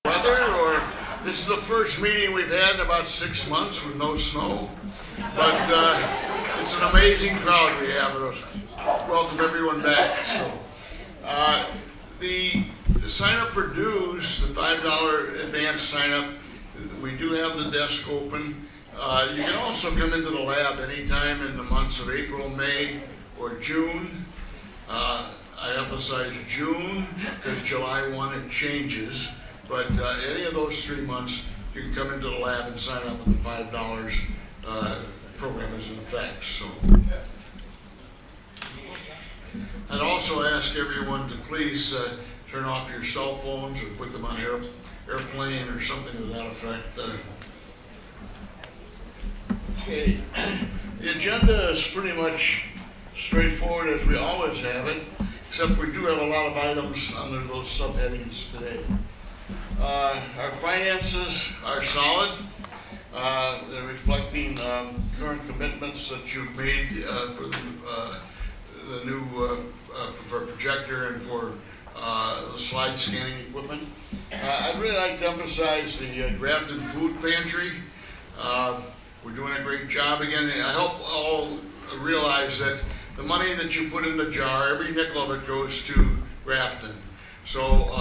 Weather, or this is the first meeting we've had in about 6 months with no snow, but it's an amazing crowd we have. Welcome everyone back. So the sign up for dues, the $5 advance sign up, we do have the desk open. You can also come into the lab anytime in the months of April, May, or June. I emphasize June because July 1 it changes. But any of those 3 months, you can come into the lab and sign up, and the $5 program is in effect. So, I'd also ask everyone to please turn off your cell phones or put them on airplane or something to that effect. Okay, the agenda is pretty much straightforward as we always have it, except we do have a lot of items under those subheadings today. Our finances are solid. They're reflecting current commitments that you've made for the new for projector and for the slide scanning equipment. I'd really like to emphasize the Grafton Food Pantry. We're doing a great job again. I hope all realize that the money that you put in the jar, every nickel of it goes to Grafton. So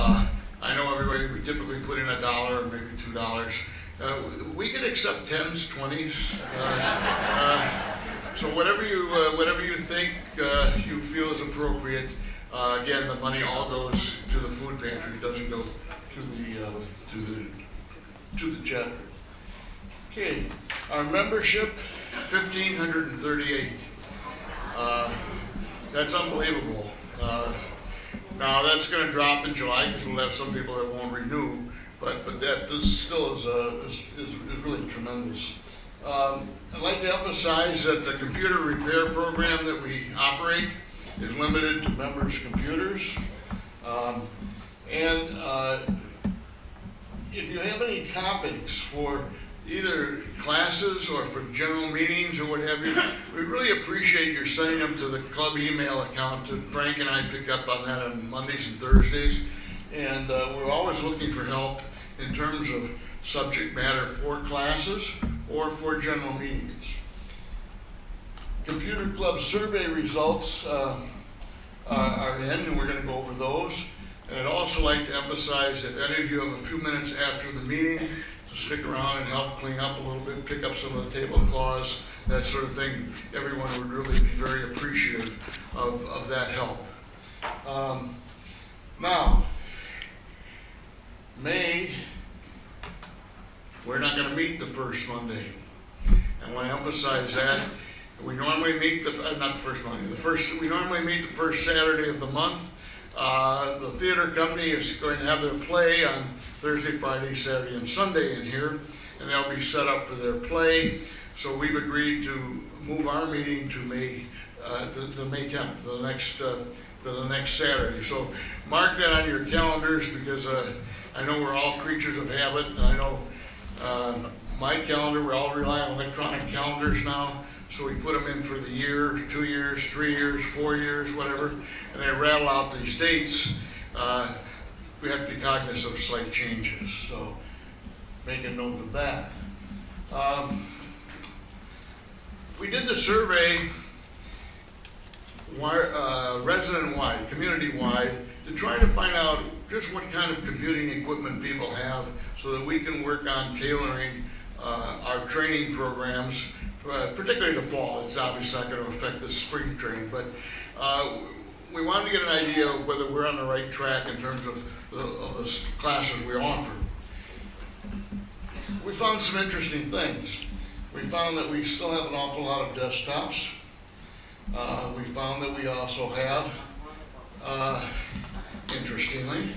I know everybody, we typically put in $1 or maybe $2. We can accept 10s, 20s. So whatever you think you feel is appropriate. Again, the money all goes to the food pantry. It doesn't go to the chapter. Okay, our membership 1,538. That's unbelievable. Now that's going to drop in July because we'll have some people that won't renew, but that still is really tremendous. I'd like to emphasize that the computer repair program that we operate is limited to members' computers, and if you have any topics for either classes or for general meetings or what have you, we really appreciate your sending them to the club email account. Frank and I pick up on that on Mondays and Thursdays, and we're always looking for help in terms of subject matter for classes or for general meetings. Computer Club survey results are in, and we're going to go over those. And I'd also like to emphasize if any of you have a few minutes after the meeting to stick around and help clean up a little bit, pick up some of the tablecloths, that sort of thing, everyone would really be very appreciative of that help. Now, May, we're not going to meet the first Monday. I want to emphasize that. We normally meet not the first Monday, we normally meet the first Saturday of the month. The theater company is going to have their play on Thursday, Friday, Saturday, and Sunday in here, and they'll be set up for their play. So we've agreed to move our meeting to May 10th, the next Saturday. So mark that on your calendars because I know we're all creatures of habit, and I know my calendar, we all rely on electronic calendars now. So we put them in for the year, 2 years, 3 years, 4 years, whatever, and they rattle out these dates. We have to be cognizant of slight changes, so make a note of that. We did the survey resident-wide, community-wide, to try to find out just what kind of computing equipment people have so that we can work on tailoring our training programs. Particularly the fall. It's obviously not going to affect the spring training, but we wanted to get an idea of whether we're on the right track in terms of the classes we offer. We found some interesting things. We found that we still have an awful lot of desktops. We found that we also have, interestingly,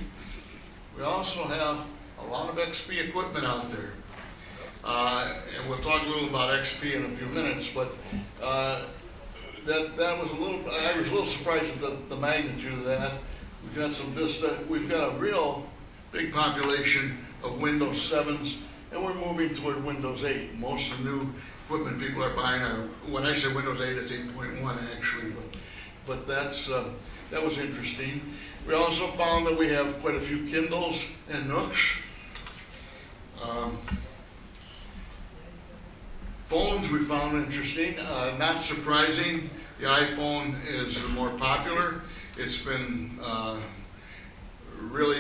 we also have a lot of XP equipment out there. And we'll talk a little about XP in a few minutes, but that was I was a little surprised at the magnitude of that. We've got some Vista, we've got a real big population of Windows 7s, and we're moving toward Windows 8. Most of the new equipment people are buying are, when I say Windows 8, it's 8.1 actually, but that was interesting. We also found that we have quite a few Kindles and Nooks. Phones we found interesting, not surprising. The iPhone is the more popular. It's been really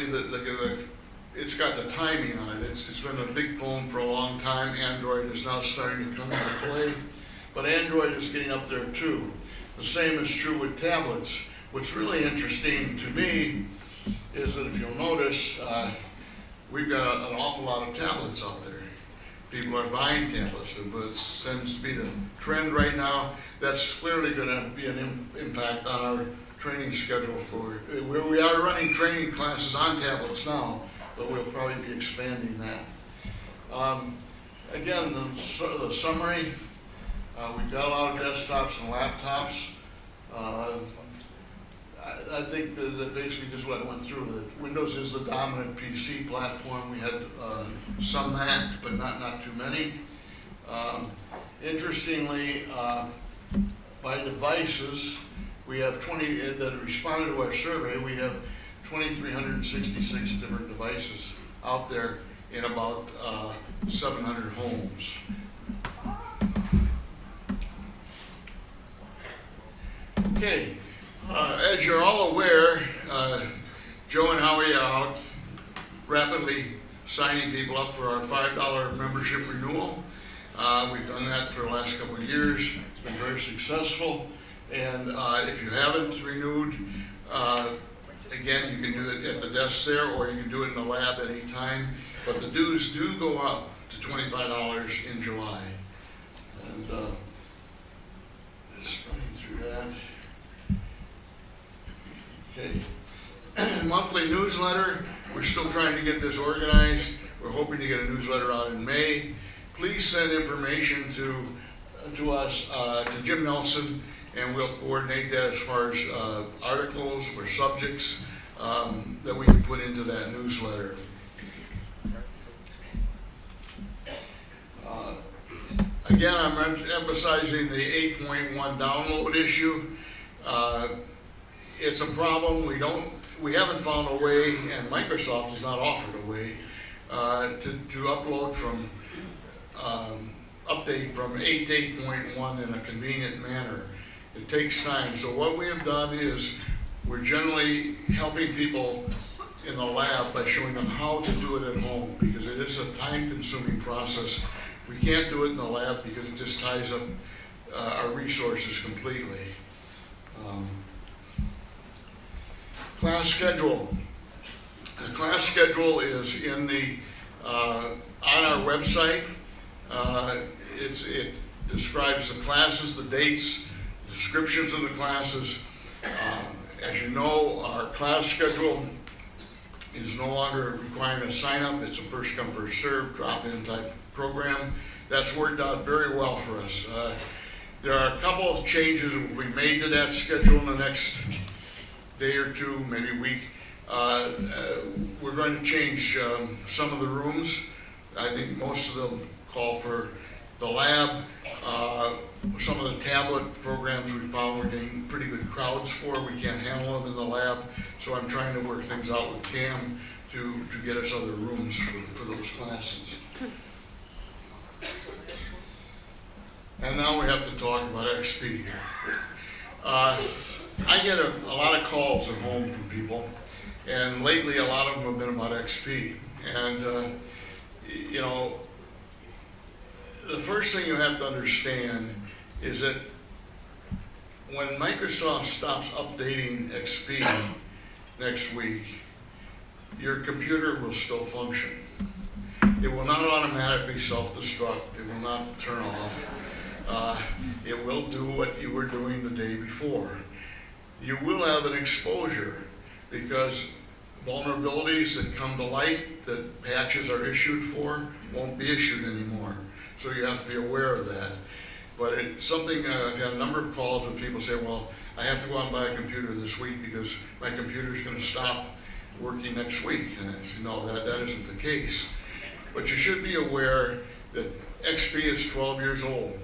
it's got the timing on it. It's been a big phone for a long time. Android is now starting to come into play, but Android is getting up there too. The same is true with tablets. What's really interesting to me is that if you'll notice, we've got an awful lot of tablets out there. People are buying tablets, but it seems to be the trend right now. That's clearly going to be an impact on our training schedule for, we are running training classes on tablets now, but we'll probably be expanding that. Again, the summary, we've got a lot of desktops and laptops. I think that basically just what I went through, that Windows is the dominant PC platform. We had some Mac, but not too many. Interestingly, by devices, we have 20 that responded to our survey. We have 2,366 different devices out there in about 700 homes. Okay. As you're all aware, Joe and Howie are out rapidly signing people up for our $5 membership renewal. We've done that for the last couple of years. It's been very successful. And if you haven't renewed, again, you can do it at the desk there, or you can do it in the lab at any time. But the dues do go up to $25 in July. And just running through that. Okay. Monthly newsletter, we're still trying to get this organized. We're hoping to get a newsletter out in May. Please send information to us, to Jim Nelson, and we'll coordinate that as far as articles or subjects that we can put into that newsletter. Again, I'm emphasizing the 8.1 download issue. It's a problem. We haven't found a way, and Microsoft has not offered a way to upload from update from 8 to 8.1 in a convenient manner. It takes time. So what we have done is we're generally helping people in the lab by showing them how to do it at home, because it is a time-consuming process. We can't do it in the lab because it just ties up our resources completely. Class schedule. The class schedule is in the on our website. It describes the classes, the dates, descriptions of the classes. As you know, our class schedule is no longer requiring a sign up. It's a first come, first served, drop-in type program. That's worked out very well for us. There are a couple of changes that will be made to that schedule in the next day or two, maybe a week. We're going to change some of the rooms. I think most of them call for the lab. Some of the tablet programs we found we're getting pretty good crowds for. We can't handle them in the lab, so I'm trying to work things out with Cam to get us other rooms for those classes. And now we have to talk about XP. I get a lot of calls at home from people, and lately a lot of them have been about XP. And, you know, the first thing you have to understand is that when Microsoft stops updating XP next week, your computer will still function. It will not automatically self-destruct. It will not turn off. It will do what you were doing the day before. You will have an exposure because vulnerabilities that come to light that patches are issued for won't be issued anymore. So you have to be aware of that. But it's something, I've had a number of calls when people say, well, I have to go out and buy a computer this week because my computer's going to stop working next week. And I say, no, that isn't the case. But you should be aware that XP is 12 years old.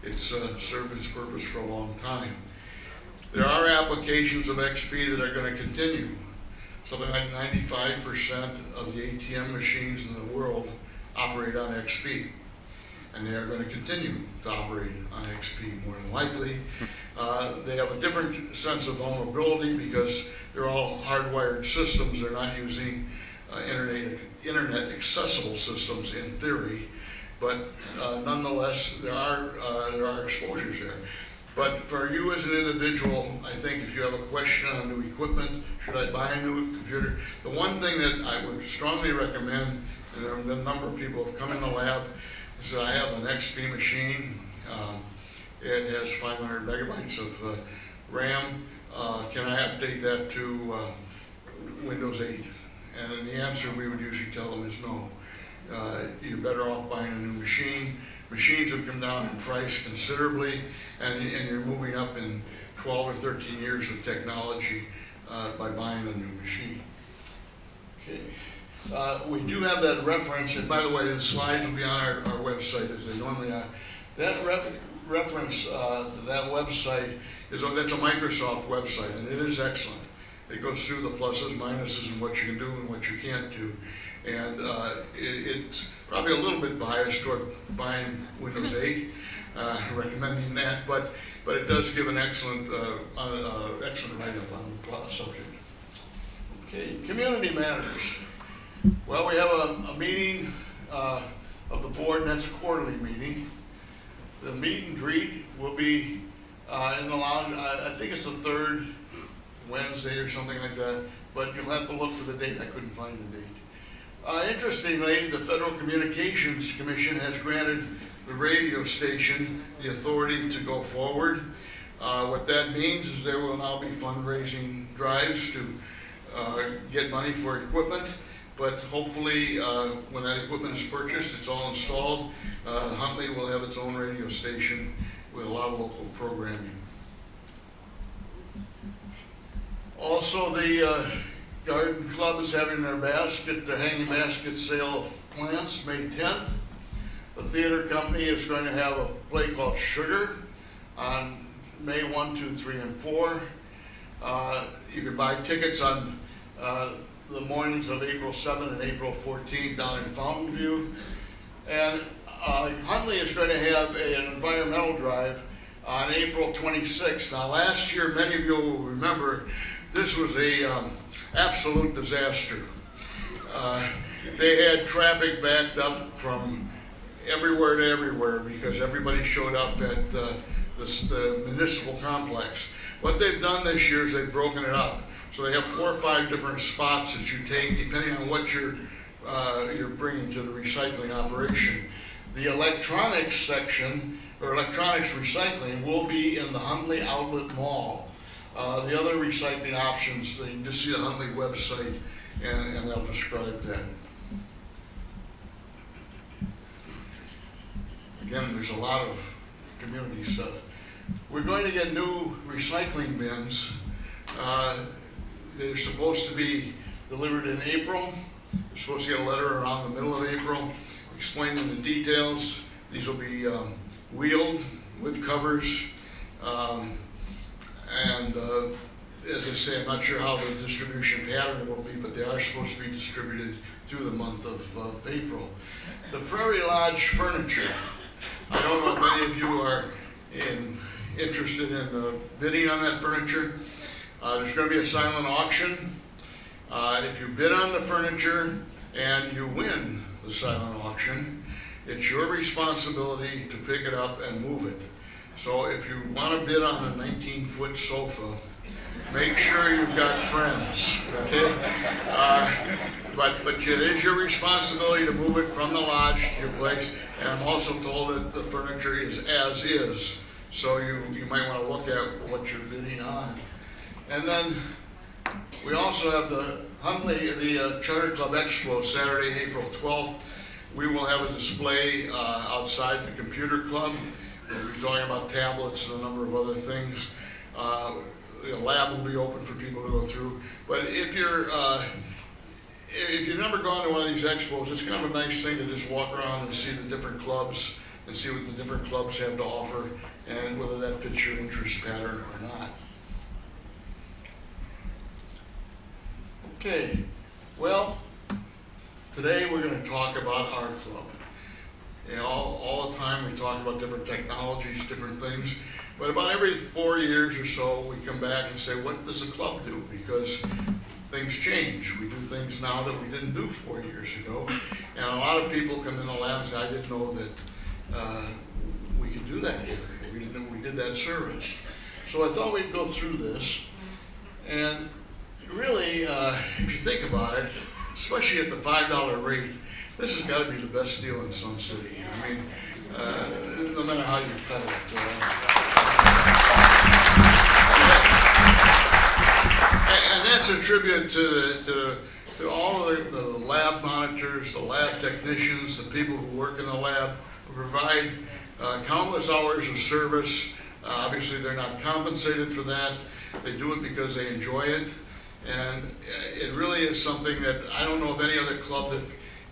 It's served its purpose for a long time. There are applications of XP that are going to continue. Something like 95% of the ATM machines in the world operate on XP. and they are going to continue to operate on XP more than likely. They have a different sense of vulnerability because they're all hardwired systems. They're not using internet accessible systems in theory, but nonetheless there are exposures there. But for you as an individual, I think if you have a question on new equipment, should I buy a new computer? The one thing that I would strongly recommend, and there have been a number of people who have come in the lab, is that I have an XP machine. It has 500 megabytes of RAM. Can I update that to Windows 8? And the answer we would usually tell them is no. You're better off buying a new machine. Machines have come down in price considerably, and you're moving up in 12 or 13 years of technology by buying a new machine. Okay. We do have that reference, and by the way, the slides will be on our website as they normally are. That reference to that website that's a Microsoft website, and it is excellent. It goes through the pluses, minuses, and what you can do and what you can't do. And it's probably a little bit biased toward buying Windows 8, recommending that, but it does give an excellent write-up on the subject. Okay, community matters. Well, we have a meeting of the board, and that's a quarterly meeting. The meet and greet will be in the lounge. I think it's the third Wednesday or something like that, but you'll have to look for the date. I couldn't find the date. Interestingly, the Federal Communications Commission has granted the radio station the authority to go forward. What that means is there will now be fundraising drives to get money for equipment, but hopefully when that equipment is purchased, it's all installed, Huntley will have its own radio station with a lot of local programming. Also, the Garden Club is having their hanging basket sale of plants May 10th. The theater company is going to have a play called Sugar on May 1, 2, 3, and 4. You can buy tickets on the mornings of April 7 and April 14 down in Fountain View. And Huntley is going to have an environmental drive on April 26th. Now last year, many of you will remember, this was a absolute disaster. They had traffic backed up from everywhere to everywhere because everybody showed up at the municipal complex. What they've done this year is they've broken it up. So they have 4 or 5 different spots that you take depending on what you're bringing to the recycling operation. The electronics section, or electronics recycling, will be in the Huntley Outlet Mall. The other recycling options, you can just see the Huntley website and they'll describe that. Again, there's a lot of community stuff. We're going to get new recycling bins. They're supposed to be delivered in April. You're supposed to get a letter around the middle of April explaining the details. These will be wheeled with covers. As I say, I'm not sure how the distribution pattern will be, but they are supposed to be distributed through the month of April. The Prairie Lodge furniture. I don't know if any of you are interested in bidding on that furniture. There's going to be a silent auction. If you bid on the furniture and you win the silent auction, it's your responsibility to pick it up and move it. So if you want to bid on a 19-foot sofa, make sure you've got friends, okay? But it is your responsibility to move it from the lodge to your place. And I'm also told that the furniture is as is. So you might want to look at what you're bidding on. And then we also have the Charter Club Expo, Saturday, April 12th. We will have a display outside the computer club. We'll be talking about tablets and a number of other things. The lab will be open for people to go through. But if you've never gone to one of these expos, it's kind of a nice thing to just walk around and see the different clubs and see what the different clubs have to offer and whether that fits your interest pattern or not. Okay, well, today we're going to talk about our club. And all the time we talk about different technologies, different things. But about every 4 years or so, we come back and say, what does the club do? Because things change. We do things now that we didn't do 4 years ago. And a lot of people come in the lab and say, I didn't know that we could do that here. We didn't know we did that service. So I thought we'd go through this. And really, if you think about it, especially at the $5 rate, this has got to be the best deal in Sun City. I mean, no matter how you cut it. And that's a tribute to all of the lab monitors, the lab technicians, the people who work in the lab, who provide countless hours of service. Obviously, they're not compensated for that. They do it because they enjoy it. And it really is something that I don't know of any other club that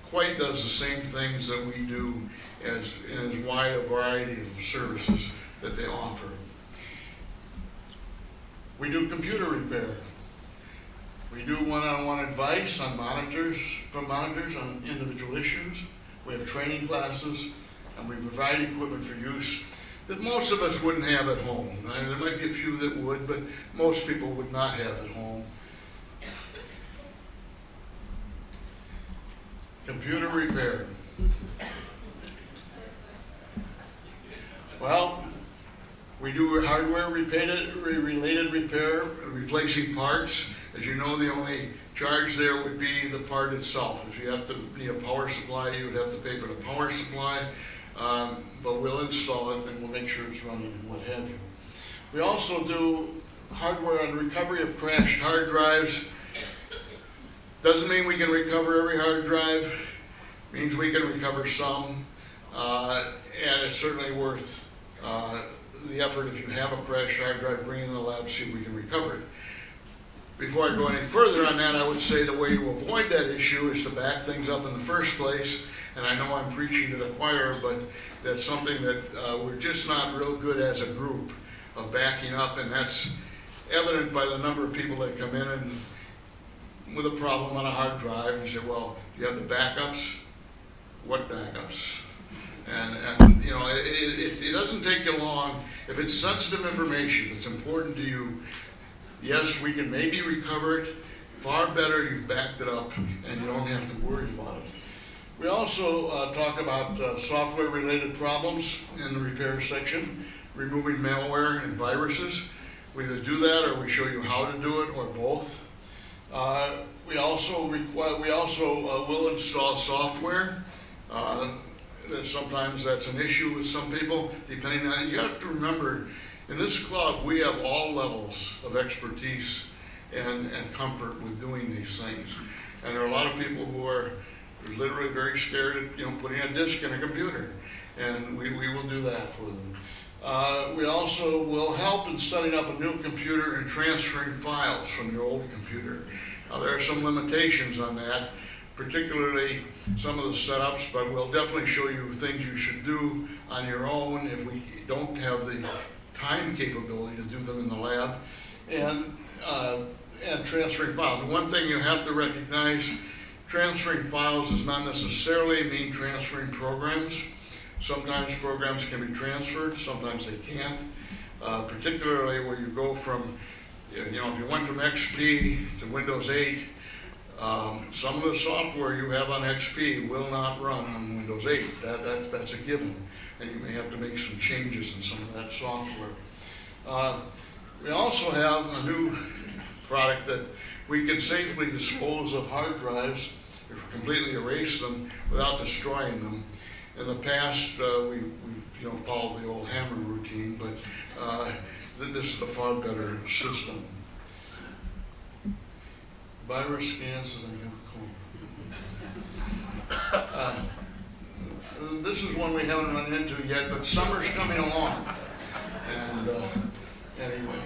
quite does the same things that we do in as wide a variety of services that they offer. We do computer repair. We do one-on-one advice on monitors on individual issues. We have training classes, and we provide equipment for use that most of us wouldn't have at home. And there might be a few that would, but most people would not have at home. Computer repair. Well, we do hardware-related repair, replacing parts. As you know, the only charge there would be the part itself. If you have to need a power supply, you would have to pay for the power supply, but we'll install it and we'll make sure it's running and what have you. We also do hardware and recovery of crashed hard drives. Doesn't mean we can recover every hard drive. It means we can recover some, and it's certainly worth the effort. If you have a crashed hard drive, bring it in the lab, see if we can recover it. Before I go any further on that, I would say the way to avoid that issue is to back things up in the first place. And I know I'm preaching to the choir, but that's something that we're just not real good as a group of backing up, and that's evident by the number of people that come in and with a problem on a hard drive, and you say, well, do you have the backups? What backups? And you know, it doesn't take you long. If it's sensitive information, it's important to you, yes, we can maybe recover it. Far better you've backed it up and you don't have to worry about it. We also talk about software-related problems in the repair section, removing malware and viruses. We either do that or we show you how to do it, or both. We also will install software. Sometimes that's an issue with some people, depending on, you have to remember, in this club, we have all levels of expertise and comfort with doing these things. And there are a lot of people who are literally very scared of, putting a disk in a computer. And we will do that for them. We also will help in setting up a new computer and transferring files from your old computer. Now, there are some limitations on that, particularly some of the setups, but we'll definitely show you things you should do on your own if we don't have the time capability to do them in the lab, and transferring files. One thing you have to recognize, transferring files does not necessarily mean transferring programs. Sometimes programs can be transferred, sometimes they can't, particularly where you go from, if you went from XP to Windows 8, some of the software you have on XP will not run on Windows 8. That's a given, and you may have to make some changes in some of that software. We also have a new product that we can safely dispose of hard drives, or completely erase them without destroying them. In the past, we've followed the old hammer routine, but this is a far better system. Virus scans, as I have this is one we haven't run into yet, but summer's coming along. And anyway,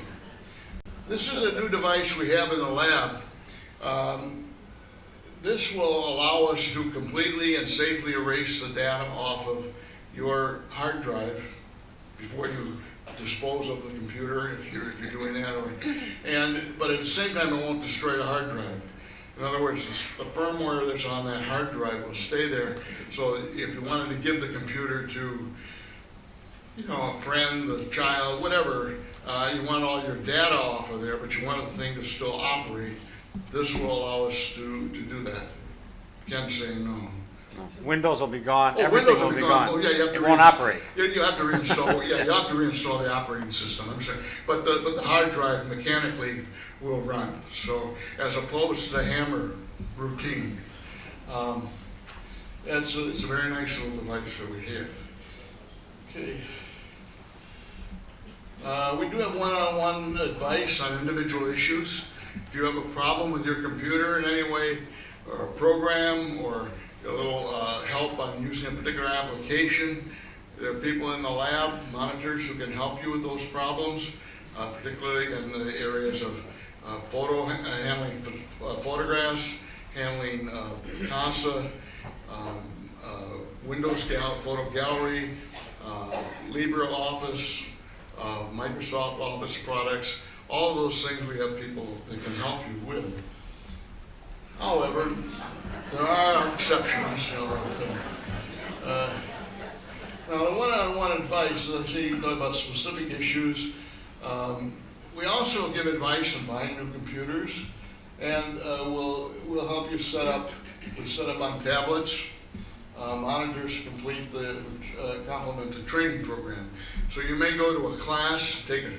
this is a new device we have in the lab. This will allow us to completely and safely erase the data off of your hard drive before you dispose of the computer, if you're doing that, but at the same time it won't destroy the hard drive. In other words, the firmware that's on that hard drive will stay there. So if you wanted to give the computer to, a friend, a child, whatever, you want all your data off of there, but you want the thing to still operate, this will allow us to do that. Ken's saying no. Windows will be gone, Oh, everything Windows will be gone. Oh, yeah, you have to It won't operate. You have to reinstall. Yeah, you have to reinstall the operating system. I'm sorry, but the hard drive mechanically will run. So as opposed to the hammer routine, it's a very nice little device that we have. Okay. We do have one-on-one advice on individual issues. If you have a problem with your computer in any way, or a program, or a little help on using a particular application, there are people in the lab, monitors, who can help you with those problems, particularly in the areas of handling photographs, handling Picasa, Windows Photo Gallery, LibreOffice, Microsoft Office products. All of those things we have people that can help you with. However, there are exceptions. Now, the one-on-one advice, as I say, you talk about specific issues. We also give advice on buying new computers, and we'll help you set up. We set up on tablets, monitors to complete the complement the training program. So you may go to a class, take a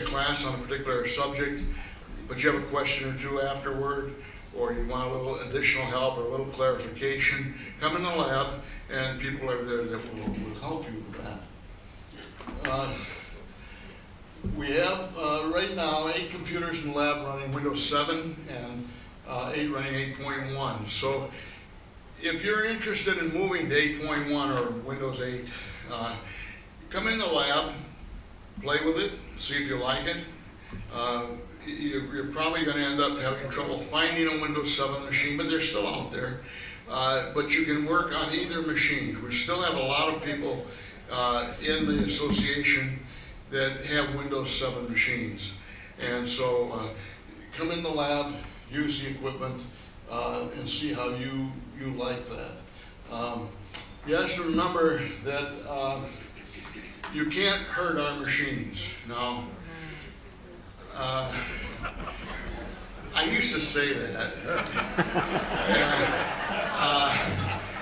class on a particular subject, but you have a question or two afterward, or you want a little additional help or a little clarification, come in the lab, and people are there that will help you with that. We have right now 8 computers in the lab running Windows 7 and 8 running 8.1. So if you're interested in moving to 8.1 or Windows 8, come in the lab, play with it, see if you like it. You're probably going to end up having trouble finding a Windows 7 machine, but they're still out there. But you can work on either machine. We still have a lot of people in the association that have Windows 7 machines. And so come in the lab, use the equipment, and see how you like that. You have to remember that you can't hurt our machines. Now, I used to say that.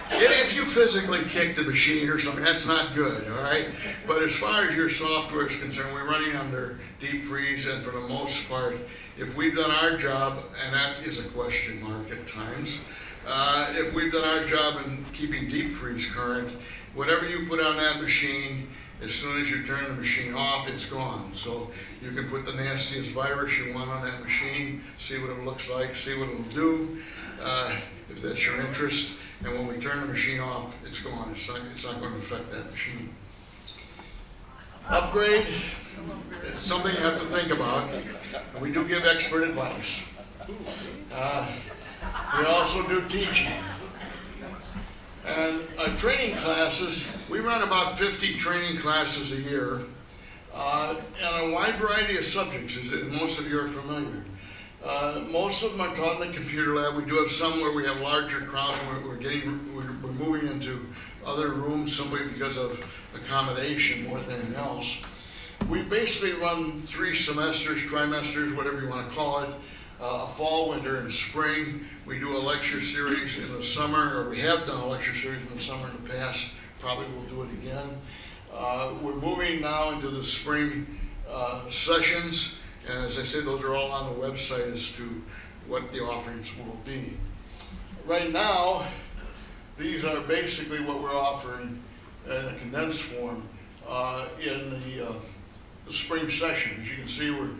If you physically kick the machine or something, that's not good, all right? But as far as your software is concerned, we're running under deep freeze, and for the most part, if we've done our job, and that is a question mark at times, if we've done our job in keeping deep freeze current, whatever you put on that machine, as soon as you turn the machine off, it's gone. So you can put the nastiest virus you want on that machine, see what it looks like, see what it'll do, if that's your interest. And when we turn the machine off, it's gone. It's not going to affect that machine. Upgrade, it's something you have to think about. And we do give expert advice. We also do teaching. And training classes, we run about 50 training classes a year, and a wide variety of subjects, as most of you are familiar. Most of them are taught in the computer lab. We do have some where we have larger crowds, and we're moving into other rooms simply because of accommodation more than anything else. We basically run 3 semesters, trimesters, whatever you want to call it, a fall, winter, and spring. We do a lecture series in the summer, or we have done a lecture series in the summer in the past. Probably will do it again. We're moving now into the spring sessions, and as I said, those are all on the website as to what the offerings will be. Right now, these are basically what we're offering in a condensed form in the spring session. As you can see, we're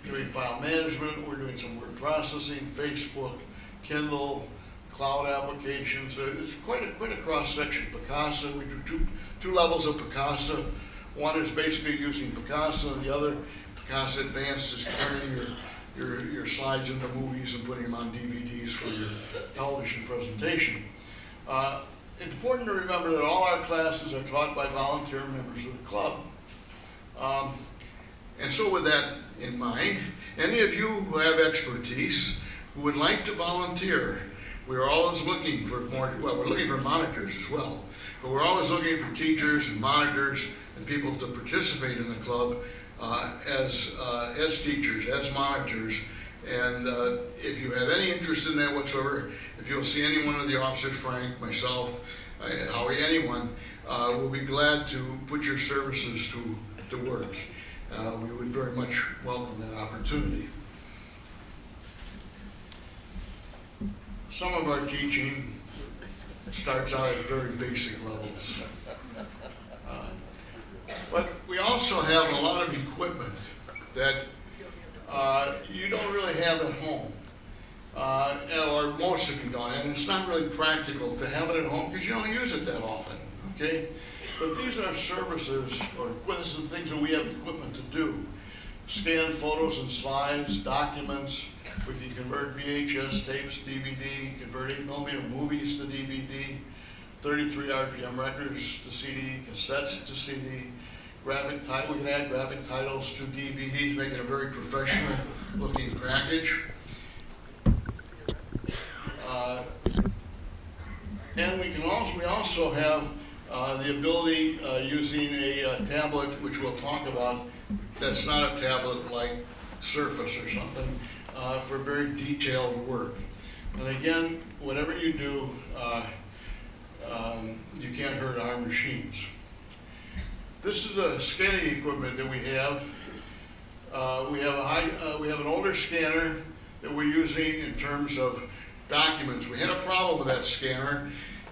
doing file management, we're doing some word processing, Facebook, Kindle, cloud applications. It's quite a cross section. Picasa, we do two levels of Picasa. One is basically using Picasa, and the other, Picasa Advanced, is turning your slides into movies and putting them on DVDs for your television presentation. It's important to remember that all our classes are taught by volunteer members of the club. And so with that in mind, any of you who have expertise who would like to volunteer. We're always looking for more, well, we're looking for monitors as well, but we're always looking for teachers and monitors and people to participate in the club as teachers, as monitors. And if you have any interest in that whatsoever, if you'll see any one of the officers, Frank, myself, Howie, anyone, we'll be glad to put your services to work. We would very much welcome that opportunity. Some of our teaching starts out at very basic levels. But we also have a lot of equipment that you don't really have at home, or most of you don't, and it's not really practical to have it at home because you don't use it that often, okay? But these are services, or this is the things that we have equipment to do. Scan photos and slides, documents. We can convert VHS tapes, DVD, convert 8mm movies to DVD, 33 RPM records to CD, cassettes to CD, graphic title. We can add graphic titles to DVDs, making a very professional looking package. And we also have the ability using a tablet, which we'll talk about, that's not a tablet like Surface or something, for very detailed work. And again, whatever you do, you can't hurt our machines. This is a scanning equipment that we have. We have an older scanner that we're using in terms of documents. We had a problem with that scanner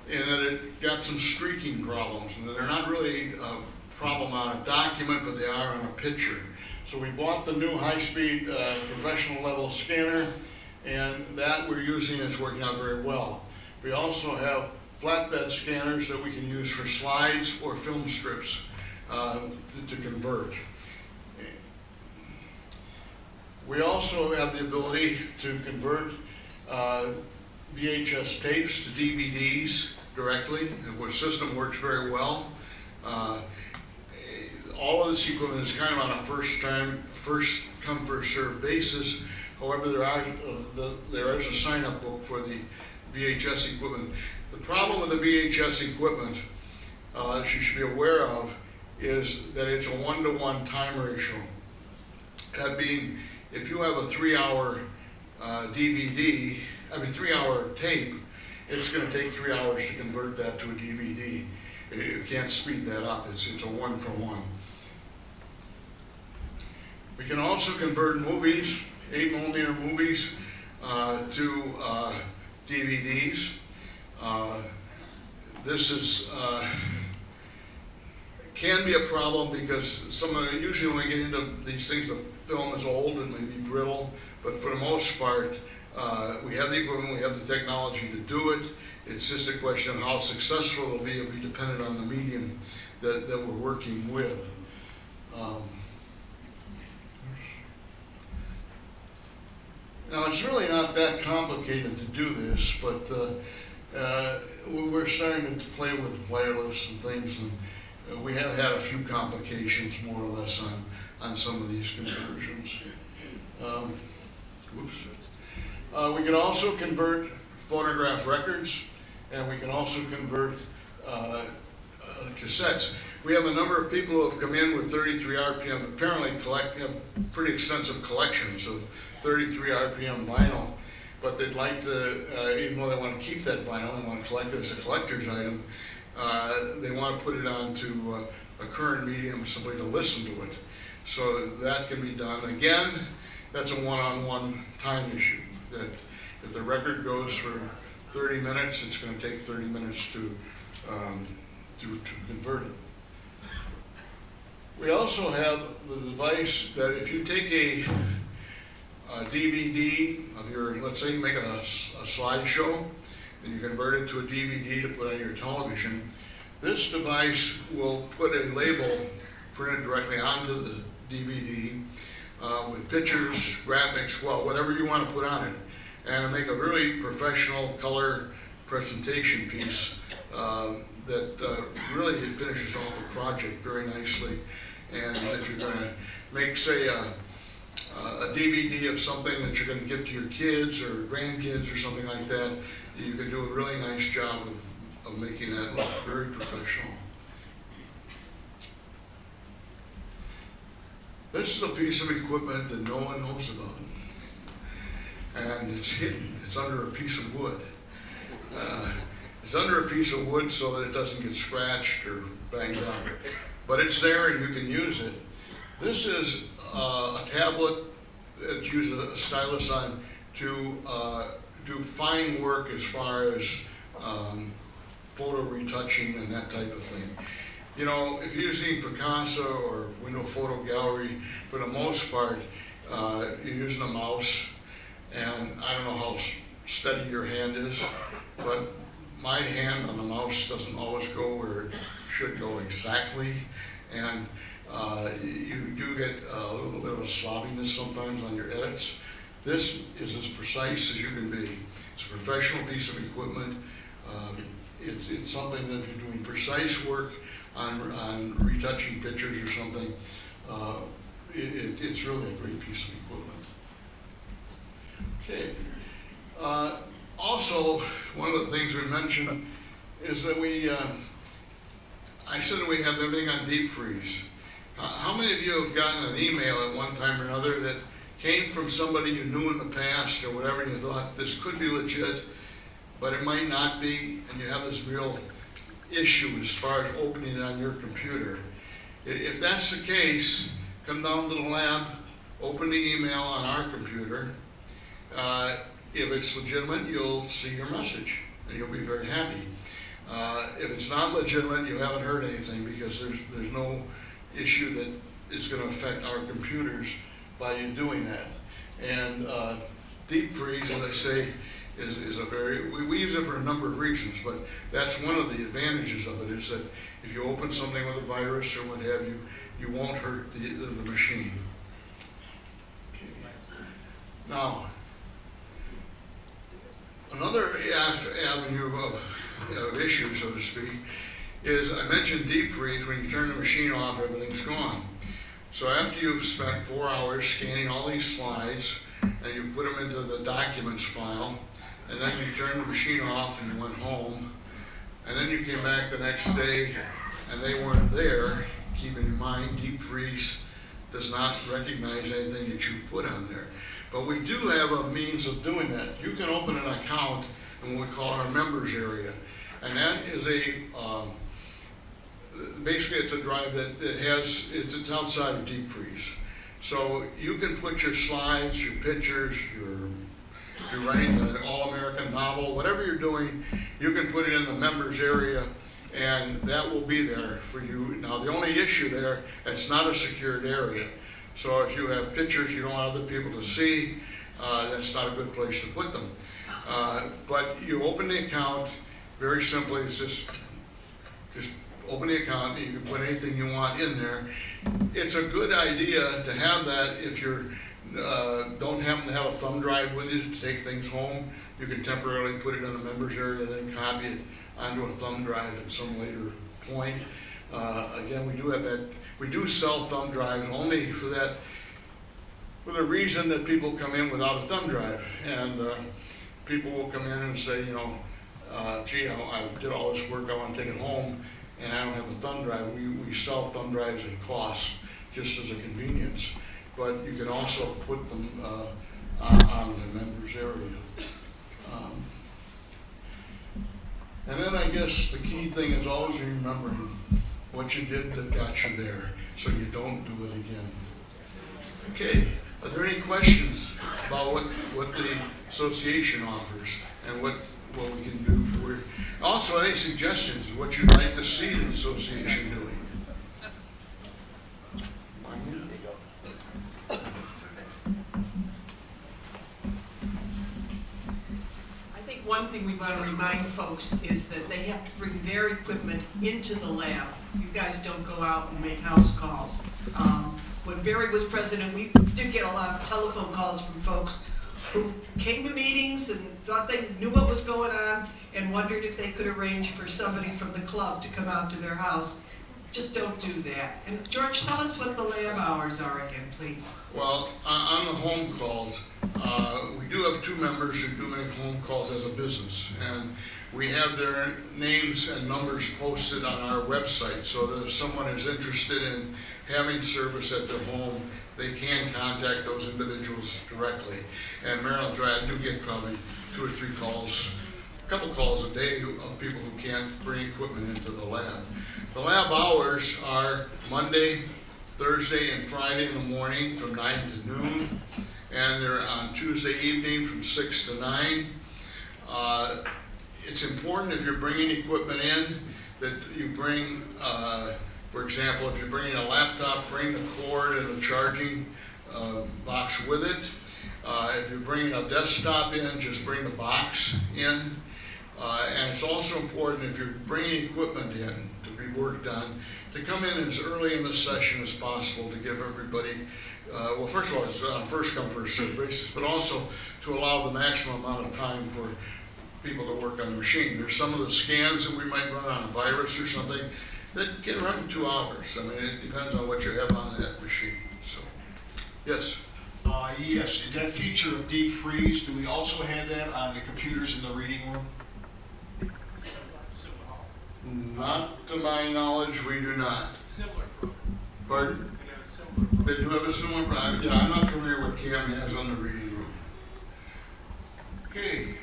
in that it got some streaking problems, and they're not really a problem on a document, but they are on a picture. So we bought the new high-speed professional level scanner, and that we're using, it's working out very well. We also have flatbed scanners that we can use for slides or film strips to convert. We also have the ability to convert VHS tapes to DVDs directly. The system works very well. All of this equipment is kind of on a first come, first served basis. However, there is a sign-up book for the VHS equipment. The problem with the VHS equipment that you should be aware of is that it's a 1-to-1 time ratio. That being, if you have a 3-hour DVD, 3-hour tape, it's going to take 3 hours to convert that to a DVD. You can't speed that up. It's a 1-for-1. We can also convert movies, 8mm movies, to DVDs. This can be a problem because usually when we get into these things, the film is old and maybe brittle, but for the most part, we have the equipment, we have the technology to do it. It's just a question of how successful it'll be dependent on the medium that we're working with. Now, it's really not that complicated to do this, but we're starting to play with wireless and things, and we have had a few complications, more or less, on some of these conversions. We can also convert phonograph records, and we can also convert cassettes. We have a number of people who have come in with 33 RPM, apparently have pretty extensive collections of 33 RPM vinyl, but they'd like to, even though they want to keep that vinyl, they want to collect it as a collector's item, they want to put it onto a current medium simply to listen to it. So that can be done. Again, that's a one-on-one time issue. That if the record goes for 30 minutes, it's going to take 30 minutes to convert it. We also have the device that if you take a DVD of your, let's say you make a slideshow, and you convert it to a DVD to put on your television, this device will put a label printed directly onto the DVD with pictures, graphics, well, whatever you want to put on it, and make a really professional color presentation piece that really finishes off a project very nicely. And if you're going to make, say, a DVD of something that you're gonna give to your kids or grandkids or something like that, you can do a really nice job of making that look very professional. This is a piece of equipment that no one knows about. And it's hidden, it's under a piece of wood. It's under a piece of wood so that it doesn't get scratched or banged up. But it's there and you can use it. This is a tablet that uses a stylus on to do fine work as far as photo retouching and that type of thing. You know, if you're using Picasa or Windows Photo Gallery, for the most part, you're using a mouse, and I don't know how steady your hand is, but my hand on the mouse doesn't always go where it should go exactly, and you do get a little bit of a sloppiness sometimes on your edits. This is as precise as you can be. It's a professional piece of equipment. It's something that if you're doing precise work on retouching pictures or something, it's really a great piece of equipment. Okay. Also, one of the things we mentioned is that I said that we have everything on deep freeze. How many of you have gotten an email at one time or another that came from somebody you knew in the past or whatever, and you thought this could be legit, but it might not be, and you have this real issue as far as opening it on your computer? If that's the case, come down to the lab, open the email on our computer. If it's legitimate, you'll see your message, and you'll be very happy. If it's not legitimate, you haven't heard anything, because there's no issue that is going to affect our computers by you doing that. And deep freeze, as I say, is a very, we use it for a number of reasons, but that's one of the advantages of it, is that if you open something with a virus or what have you, you won't hurt the machine. Okay. Now, another avenue of issue, so to speak, is I mentioned deep freeze. When you turn the machine off, everything's gone. So after you've spent 4 hours scanning all these slides, and you put them into the documents file, and then you turned the machine off and you went home, and then you came back the next day and they weren't there, keeping in mind deep freeze does not recognize anything that you put on there. But we do have a means of doing that. You can open an account in what we call our members area, and that is basically it's a drive that it's outside of deep freeze. So you can put your slides, your pictures, you're writing an all-American novel, whatever you're doing, you can put it in the members area, and that will be there for you. Now, the only issue there, it's not a secured area. So if you have pictures you don't want other people to see, that's not a good place to put them. But you open the account, very simply, it's just open the account, and you can put anything you want in there. It's a good idea to have that if you don't happen to have a thumb drive with you to take things home. You can temporarily put it in the members area and then copy it onto a thumb drive at some later point. Again, we do have that. We do sell thumb drives only for that, for the reason that people come in without a thumb drive, and people will come in and say, you know, gee, I did all this work, I want to take it home, and I don't have a thumb drive. We sell thumb drives at cost, just as a convenience, but you can also put them on the members area. And then I guess the key thing is always remembering what you did that got you there, so you don't do it again. Okay, are there any questions about what the association offers and what we can do for you? Also, any suggestions of what you'd like to see the association doing? One thing we want to remind folks is that they have to bring their equipment into the lab. You guys don't go out and make house calls. When Barry was president, we did get a lot of telephone calls from folks who came to meetings and thought they knew what was going on and wondered if they could arrange for somebody from the club to come out to their house just don't do that. And George, tell us what the lab hours are again, please. Well, on the home calls, we do have 2 members who do make home calls as a business, and we have their names and numbers posted on our website, so that if someone is interested in having service at their home, they can contact those individuals directly. And Maryland Drive, I do get probably 2 or 3 calls, a couple calls a day of people who can't bring equipment into the lab. The lab hours are Monday, Thursday, and Friday in the morning from 9 to noon, and they're on Tuesday evening from 6 to 9. It's important if you're bringing equipment in that you bring, for example, if you're bringing a laptop, bring the cord and the charging box with it. If you're bringing a desktop in, just bring the box in. And it's also important if you're bringing equipment in to be worked on, to come in as early in the session as possible to give everybody, well, first of all, it's on a first come, first served basis, but also to allow the maximum amount of time for people to work on the machine. There's some of the scans that we might run on a virus or something that can run in 2 hours. I mean, it depends on what you have on that machine, so, yes. Yes, that feature of deep freeze, do we also have that on the computers in the reading room? Not to my knowledge, we do not. Similar program. Pardon? We have a similar program. They do have a similar, yeah, I'm not familiar what Cam has on the reading room. Okay.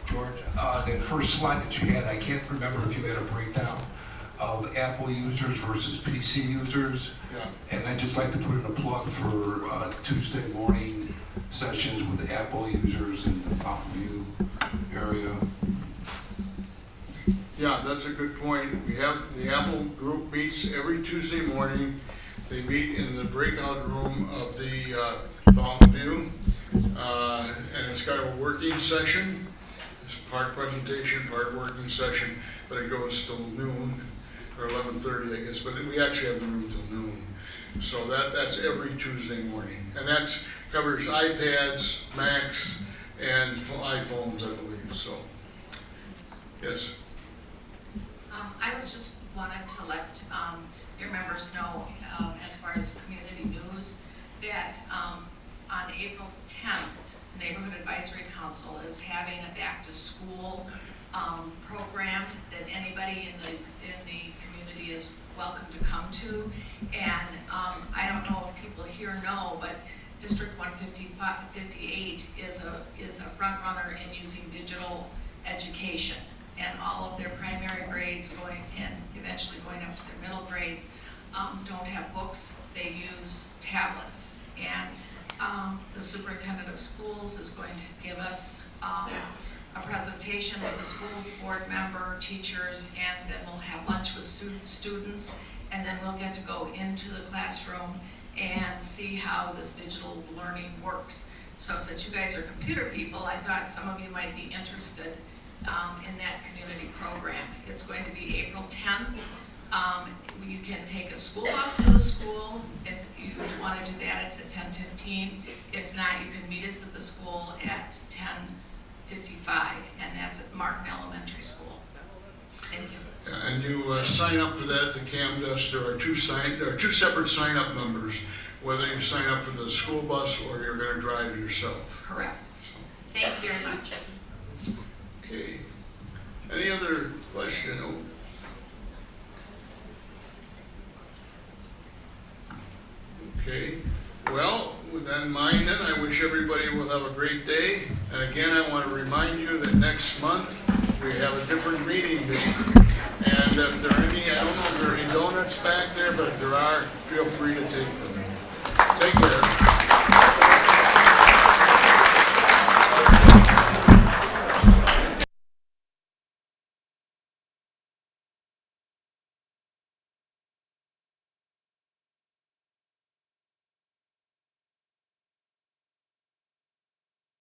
George, that first slide that you had, I can't remember if you had a breakdown of Apple users versus PC users. Yeah. And I'd just like to put in a plug for Tuesday morning sessions with Apple users in the Fountain View area. Yeah, that's a good point. We have, the Apple group meets every Tuesday morning. They meet in the breakout room of the Fountain View. And it's got a working session. It's part presentation, part working session, but it goes till noon, or 11:30, I guess, but we actually have the room till noon. So that's every Tuesday morning. And that covers iPads, Macs, and iPhones, I believe, so. Yes. I was just wanted to let your members know, as far as community news, that on April 10th, the Neighborhood Advisory Council is having a back-to-school program that anybody in the community is welcome to come to. And I don't know if people here know, but District 158 is a front runner in using digital education. And all of their primary grades going and eventually going up to their middle grades don't have books, they use tablets. And the superintendent of schools is going to give us a presentation with a school board member, teachers, and then we'll have lunch with students, and then we'll get to go into the classroom and see how this digital learning works. So since you guys are computer people, I thought some of you might be interested in that community program. It's going to be April 10th. You can take a school bus to the school. If you want to do that, it's at 10:15. If not, you can meet us at the school at 10:55, and that's at Martin Elementary School. Thank you. And you sign up for that at the CAM desk. There are two separate sign-up numbers, whether you sign up for the school bus or you're going to drive yourself. Correct. Thank you very much. Okay. Any other question? Oh. Okay. Well, with that in mind, then, I wish everybody will have a great day. And again, I want to remind you that next month we have a different meeting date. And if there are any, I don't know if there are any donuts back there, but if there are, feel free to take them.